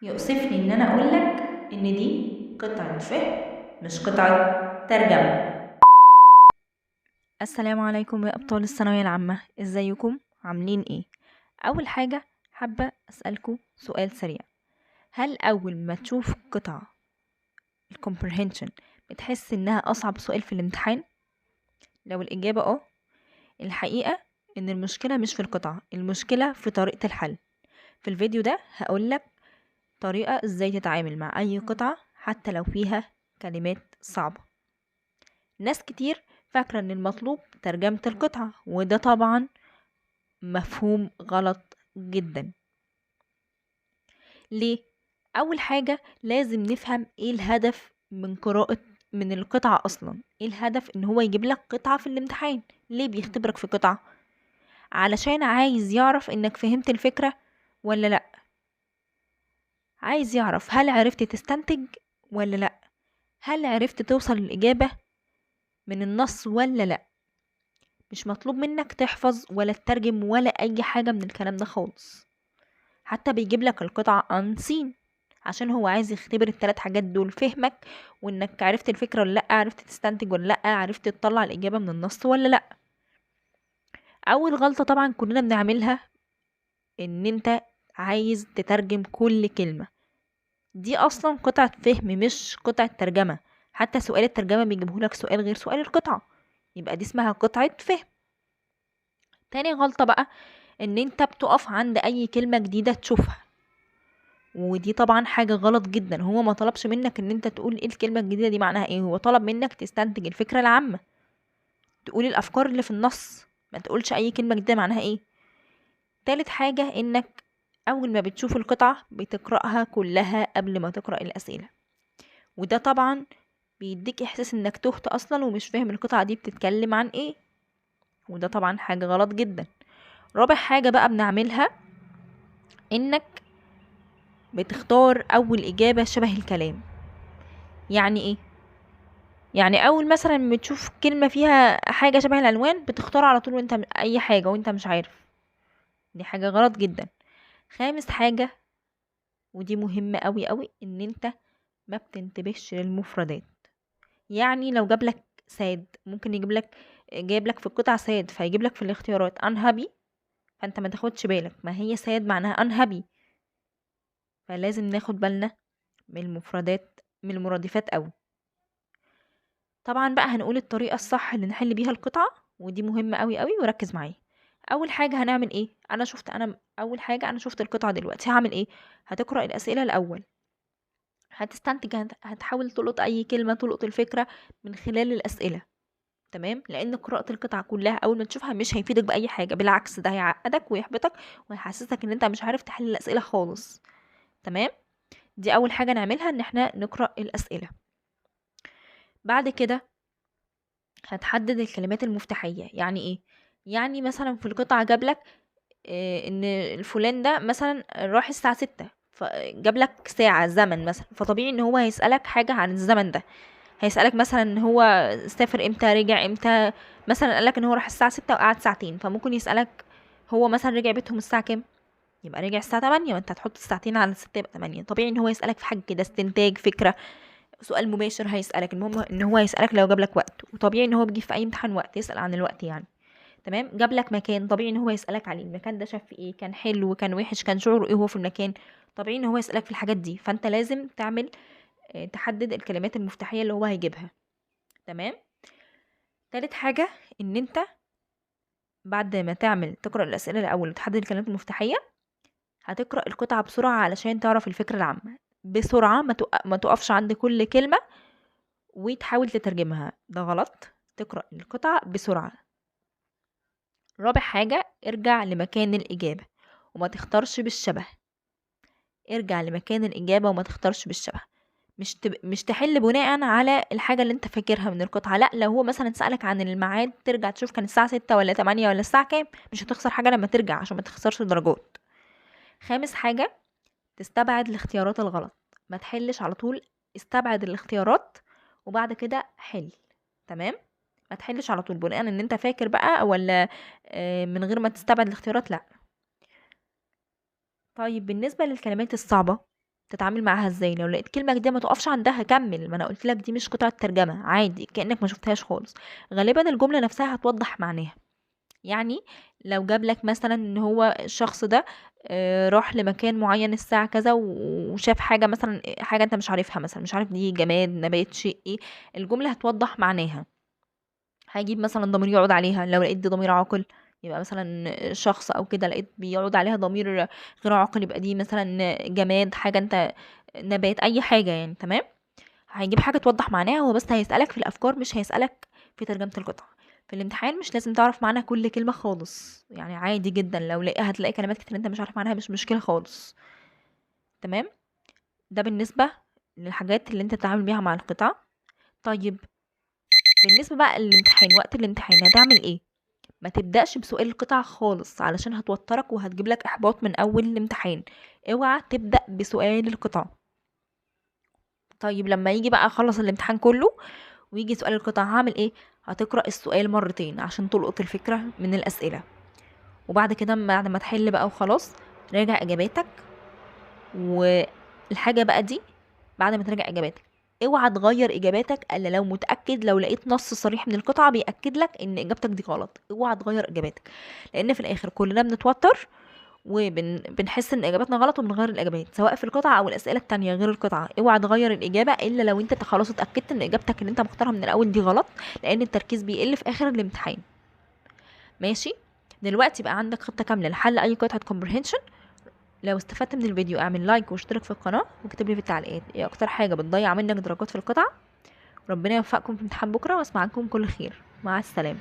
يؤسفني إن أنا أقولك إن دي قطعة فهم مش قطعة ترجمة. السلام عليكم يا أبطال الثانوية العامة، إزيكم؟ عاملين إيه؟ أول حاجة حابة أسألكم سؤال سريع. هل أول ما تشوف قطعة الكومبرهنشن بتحس إنها أصعب سؤال في الامتحان؟ لو الإجابة الحقيقة إن المشكلة مش في القطعة، المشكلة في طريقة الحل. في الفيديو ده هقولك طريقة إزاي تتعامل مع أي قطعة حتى لو فيها كلمات صعبة. ناس كتير فاكرة ان المطلوب ترجمة القطعة، وده طبعا مفهوم غلط جدا. ليه؟ اول حاجة لازم نفهم ايه الهدف من قراءة من القطعة اصلا. ايه الهدف ان هو يجيب لك قطعة في الامتحان؟ ليه بيختبرك في قطعة؟ علشان عايز يعرف انك فهمت الفكرة ولا لا، عايز يعرف هل عرفت تستنتج ولا لا، هل عرفت توصل للإجابة من النص ولا لا. مش مطلوب منك تحفظ ولا تترجم ولا اي حاجة من الكلام ده خالص. حتى بيجيب لك القطعة unseen عشان هو عايز يختبر الثلاث حاجات دول: فهمك، وانك عرفت الفكرة ولا لا، عرفت تستنتج ولا لا، عرفت تطلع الإجابة من النص ولا لا. اول غلطة طبعا كلنا بنعملها ان انت عايز تترجم كل كلمة. دي اصلا قطعة فهم مش قطعة ترجمة. حتى سؤال الترجمة بيجيبهولك سؤال غير سؤال القطعة، يبقى دي اسمها قطعة فهم. تاني غلطة بقى ان انت بتقف عند اي كلمة جديدة تشوفها، ودي طبعا حاجة غلط جدا. هو ما طلبش منك ان انت تقول ايه الكلمة الجديدة دي معناها ايه، هو طلب منك تستنتج الفكرة العامة، تقول الافكار اللي في النص، ما تقولش اي كلمة جديدة معناها ايه. تالت حاجة انك اول ما بتشوف القطعة بتقرأها كلها قبل ما تقرأ الاسئلة، وده طبعا بيديك احساس انك تهت اصلا ومش فاهم القطعة دي بتتكلم عن ايه، وده طبعا حاجة غلط جدا. رابع حاجة بقى بنعملها انك بتختار اول اجابة شبه الكلام. يعني ايه؟ يعني اول مثلا ما تشوف كلمة فيها حاجة شبه الالوان بتختار على طول وانت اي حاجة وانت مش عارف. دي حاجة غلط جدا. خامس حاجة، ودي مهمة قوي قوي، ان انت ما بتنتبهش للمفردات. يعني لو جاب لك ساد ممكن يجيب لك، جايب لك في القطع ساد فيجيب لك في الاختيارات unhappy، فانت ما تاخدش بالك ما هي ساد معناها unhappy. فلازم ناخد بالنا من المفردات، من المرادفات قوي. طبعا بقى هنقول الطريقة الصح اللي نحل بيها القطعة، ودي مهمة قوي قوي وركز معايا. اول حاجة هنعمل ايه؟ اول حاجة انا شفت القطعة دلوقتي هعمل ايه؟ هتقرأ الاسئلة الاول، هتستنتج، هتحاول تلقط اي كلمة تلقط الفكرة من خلال الاسئلة. تمام؟ لان قراءة القطعة كلها اول ما تشوفها مش هيفيدك باي حاجة، بالعكس ده هيعقدك ويحبطك ويحسسك ان انت مش عارف تحل الاسئلة خالص. تمام؟ دي اول حاجة نعملها، ان احنا نقرأ الاسئلة. بعد كده هتحدد الكلمات المفتاحية. يعني ايه؟ يعني مثلا في القطعة جابلك ان الفلان ده مثلا راح الساعة 6، فجاب لك ساعة زمن مثلا، فطبيعي ان هو هيسألك حاجة عن الزمن ده. هيسألك مثلا ان هو سافر امتى، رجع امتى. مثلا قالك ان هو راح الساعة 6 وقعد ساعتين، فممكن يسألك هو مثلا رجع بيتهم الساعة كام، يبقى رجع الساعة 8، وانت هتحط الساعتين على 6 يبقى 8. طبيعي ان هو يسألك في حاجة كده، استنتاج فكرة، سؤال مباشر هيسألك. المهم ان هو هيسألك لو جاب لك وقت، وطبيعي ان هو بيجي في اي امتحان وقت يسأل عن الوقت يعني. تمام؟ جاب لك مكان، طبيعي ان هو يسألك عليه، المكان ده شاف فيه ايه، كان حلو كان وحش، كان شعره ايه هو في المكان. طبيعي ان هو يسألك في الحاجات دي، فانت لازم تعمل تحدد الكلمات المفتاحية اللي هو هيجيبها. تمام؟ تالت حاجة ان انت بعد ما تقرأ الأسئلة الأول وتحدد الكلمات المفتاحية، هتقرأ القطعة بسرعة علشان تعرف الفكرة العامة بسرعة. ما تقفش عند كل كلمة وتحاول تترجمها، ده غلط. تقرأ القطعة بسرعة. رابع حاجة، ارجع لمكان الإجابة وما تختارش بالشبه. ارجع لمكان الإجابة وما تختارش بالشبه. مش تحل بناء على الحاجة اللي انت فاكرها من القطعة، لا. لو هو مثلا سألك عن الميعاد ترجع تشوف كان الساعة 6 ولا 8 ولا الساعة كام. مش هتخسر حاجة لما ترجع عشان ما تخسرش درجات. خامس حاجة، تستبعد الاختيارات الغلط. ما تحلش على طول، استبعد الاختيارات وبعد كده حل. تمام؟ ما تحلش على طول بناء ان انت فاكر بقى، ولا من غير ما تستبعد الاختيارات، لا. طيب بالنسبة للكلمات الصعبة، تتعامل معاها ازاي؟ لو لقيت كلمة جديدة ما تقفش عندها، كمل، ما انا قلت لك دي مش قطعة ترجمة، عادي كأنك ما شفتهاش خالص. غالبا الجملة نفسها هتوضح معناها. يعني لو جاب لك مثلا ان هو الشخص ده راح لمكان معين الساعة كذا وشاف حاجة مثلا، حاجة انت مش عارفها، مثلا مش عارف دي جماد نبات شيء ايه، الجملة هتوضح معناها. هيجيب مثلا ضمير يقعد عليها، لو لقيت دي ضمير عاقل يبقى مثلا شخص، او كده لقيت بيقعد عليها ضمير غير عاقل يبقى دي مثلا جماد، حاجة انت، نبات، اي حاجة يعني. تمام. هيجيب حاجة توضح معناها، هو بس هيسألك في الافكار، مش هيسألك في ترجمة القطعة. في الامتحان مش لازم تعرف معنى كل كلمة خالص، يعني عادي جدا لو هتلاقي كلمات كتير انت مش عارف معناها، مش مشكلة خالص. تمام. ده بالنسبة للحاجات اللي انت تتعامل بيها مع القطعة. طيب، بالنسبة بقى للامتحان، وقت الامتحان هتعمل ايه؟ ما تبدأش بسؤال القطعة خالص علشان هتوترك وهتجيب لك احباط من اول الامتحان. اوعى تبدأ بسؤال القطعة. طيب لما يجي بقى اخلص الامتحان كله ويجي سؤال القطعة هعمل ايه؟ هتقرأ السؤال مرتين عشان تلقط الفكرة من الأسئلة. وبعد كده بعد ما تحل بقى وخلاص، راجع اجاباتك. والحاجة بقى دي، بعد ما تراجع اجاباتك اوعى تغير اجاباتك الا لو متاكد، لو لقيت نص صريح من القطعه بياكد لك ان اجابتك دي غلط، اوعى تغير اجاباتك. لان في الاخر كلنا بنتوتر وبنحس ان اجاباتنا غلط وبنغير الاجابات، سواء في القطعه او الاسئله التانية غير القطعه. اوعى تغير الاجابه الا لو انت خلاص اتاكدت ان اجابتك اللي انت مختارها من الاول دي غلط، لان التركيز بيقل في اخر الامتحان. ماشي. دلوقتي بقى عندك خطه كامله لحل اي قطعه comprehension. لو استفدت من الفيديو اعمل لايك واشترك في القناه واكتب لي في التعليقات ايه اكتر حاجه بتضيع منك درجات في القطعه. ربنا يوفقكم في امتحان بكره واسمع عنكم كل خير. مع السلامه.